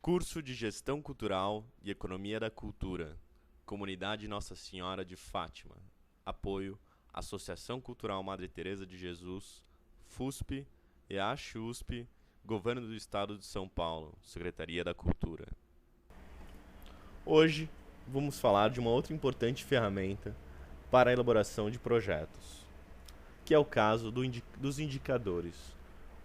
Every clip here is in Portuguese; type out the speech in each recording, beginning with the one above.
Curso de Gestão Cultural e Economia da Cultura. Comunidade Nossa Senhora de Fátima. Apoio: Associação Cultural Madre Teresa de Jesus, FUSP, EASH-USP, Governo do Estado de São Paulo, Secretaria da Cultura. Hoje vamos falar de uma outra importante ferramenta para a elaboração de projetos, que é o caso dos indicadores.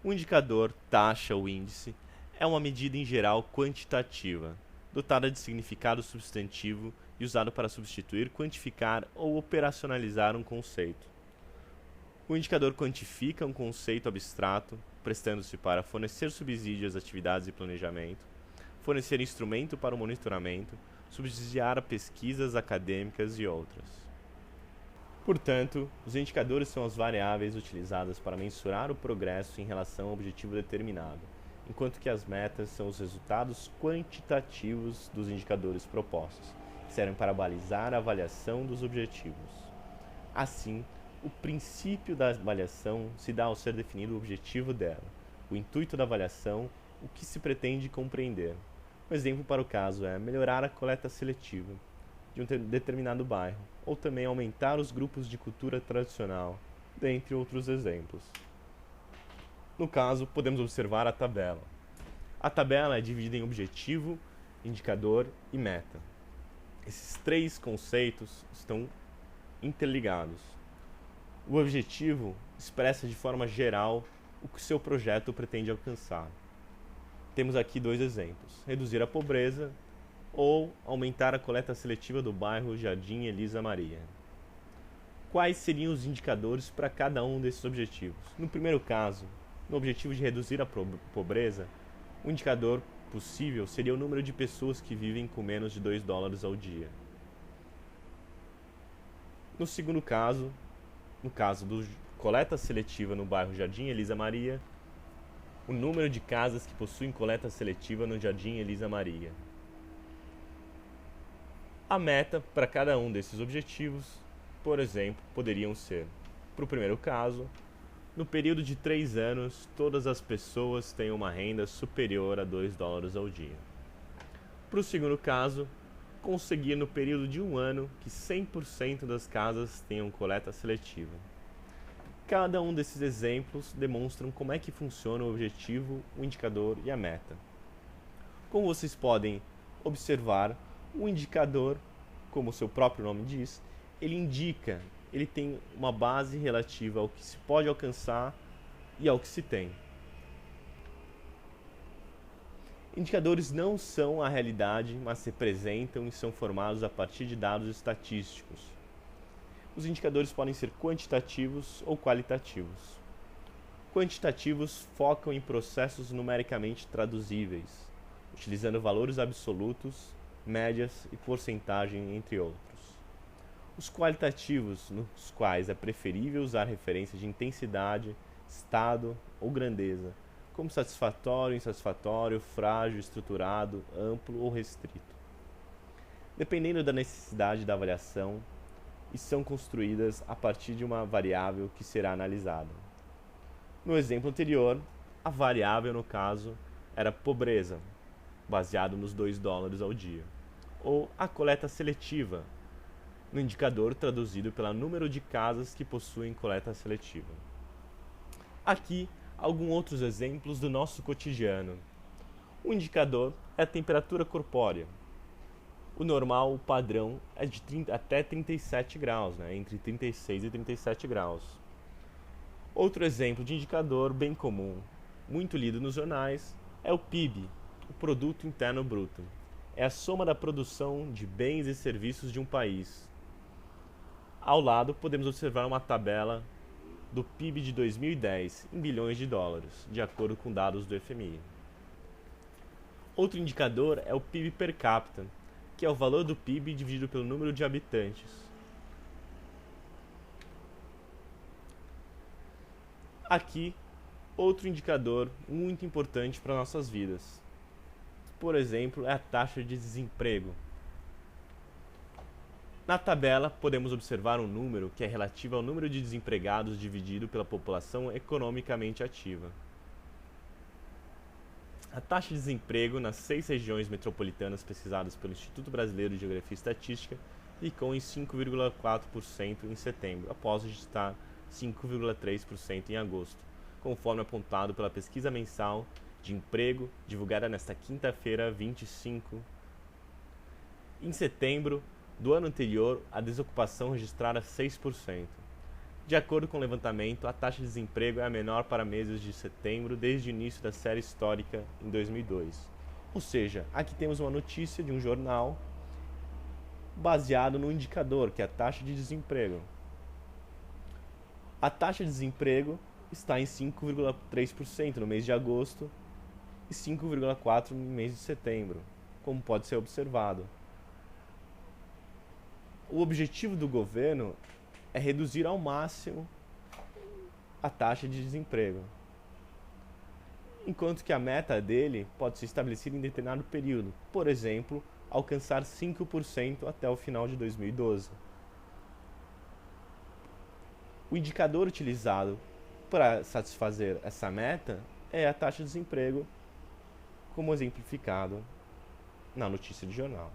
O indicador, taxa ou índice, é uma medida em geral quantitativa, dotada de significado substantivo e usado para substituir, quantificar ou operacionalizar um conceito. O indicador quantifica um conceito abstrato, prestando-se para fornecer subsídio às atividades de planejamento, fornecer instrumento para o monitoramento, subsidiar pesquisas acadêmicas e outras. Portanto, os indicadores são as variáveis utilizadas para mensurar o progresso em relação ao objetivo determinado, enquanto que as metas são os resultados quantitativos dos indicadores propostos, que servem para balizar a avaliação dos objetivos. Assim, o princípio da avaliação se dá ao ser definido o objetivo dela, o intuito da avaliação, o que se pretende compreender. Um exemplo para o caso é melhorar a coleta seletiva de um determinado bairro, ou também aumentar os grupos de cultura tradicional, dentre outros exemplos. No caso, podemos observar a tabela. A tabela é dividida em objetivo, indicador e meta. Esses três conceitos estão interligados. O objetivo expressa de forma geral o que o seu projeto pretende alcançar. Temos aqui dois exemplos: reduzir a pobreza ou aumentar a coleta seletiva do bairro Jardim Elisa Maria. Quais seriam os indicadores para cada um desses objetivos? No primeiro caso, no objetivo de reduzir a pobreza, o indicador possível seria o número de pessoas que vivem com menos de $2 ao dia. No segundo caso, no caso da coleta seletiva no bairro Jardim Elisa Maria, o número de casas que possuem coleta seletiva no Jardim Elisa Maria. A meta para cada um desses objetivos, por exemplo, poderiam ser: para o primeiro caso, no período de 3 anos, todas as pessoas têm uma renda superior a $2 ao dia. Para o segundo caso, conseguir no período de 1 ano que 100% das casas tenham coleta seletiva. Cada um desses exemplos demonstram como é que funciona o objetivo, o indicador e a meta. Como vocês podem observar, o indicador, como o seu próprio nome diz, ele tem uma base relativa ao que se pode alcançar e ao que se tem. Indicadores não são a realidade, mas se representam e são formados a partir de dados estatísticos. Os indicadores podem ser quantitativos ou qualitativos. Quantitativos focam em processos numericamente traduzíveis, utilizando valores absolutos, médias e porcentagem, entre outros. Os qualitativos, nos quais é preferível usar referências de intensidade, estado ou grandeza, como satisfatório, insatisfatório, frágil, estruturado, amplo ou restrito. Dependendo da necessidade da avaliação, e são construídas a partir de uma variável que será analisada. No exemplo anterior, a variável, no caso, era pobreza, baseado nos $2 ao dia, ou a coleta seletiva, no indicador traduzido pelo número de casas que possuem coleta seletiva. Aqui, alguns outros exemplos do nosso cotidiano. O indicador é a temperatura corpórea. O normal, o padrão, é de até 37 graus, entre 36 e 37 graus. Outro exemplo de indicador bem comum, muito lido nos jornais, é o PIB, o Produto Interno Bruto. É a soma da produção de bens e serviços de um país. Ao lado, podemos observar uma tabela do PIB de 2010 em bilhões de dólares, de acordo com dados do FMI. Outro indicador é o PIB per capita, que é o valor do PIB dividido pelo número de habitantes. Aqui, outro indicador muito importante para nossas vidas. Por exemplo, é a taxa de desemprego. Na tabela, podemos observar um número que é relativo ao número de desempregados dividido pela população economicamente ativa. A taxa de desemprego nas 6 regiões metropolitanas pesquisadas pelo Instituto Brasileiro de Geografia e Estatística ficou em 5,4% em setembro, após registrar 5,3% em agosto, conforme apontado pela pesquisa mensal de emprego divulgada nesta quinta-feira, 25. Em setembro do ano anterior, a desocupação registrara 6%. De acordo com o levantamento, a taxa de desemprego é a menor para meses de setembro desde o início da série histórica em 2002. Ou seja, aqui temos uma notícia de um jornal baseado no indicador, que é a taxa de desemprego. A taxa de desemprego está em 5,3% no mês de agosto e 5,4% no mês de setembro, como pode ser observado. O objetivo do governo é reduzir ao máximo a taxa de desemprego, enquanto que a meta dele pode ser estabelecida em determinado período, por exemplo, alcançar 5% até o final de 2012. O indicador utilizado para satisfazer essa meta é a taxa de desemprego, como exemplificado na notícia de jornal.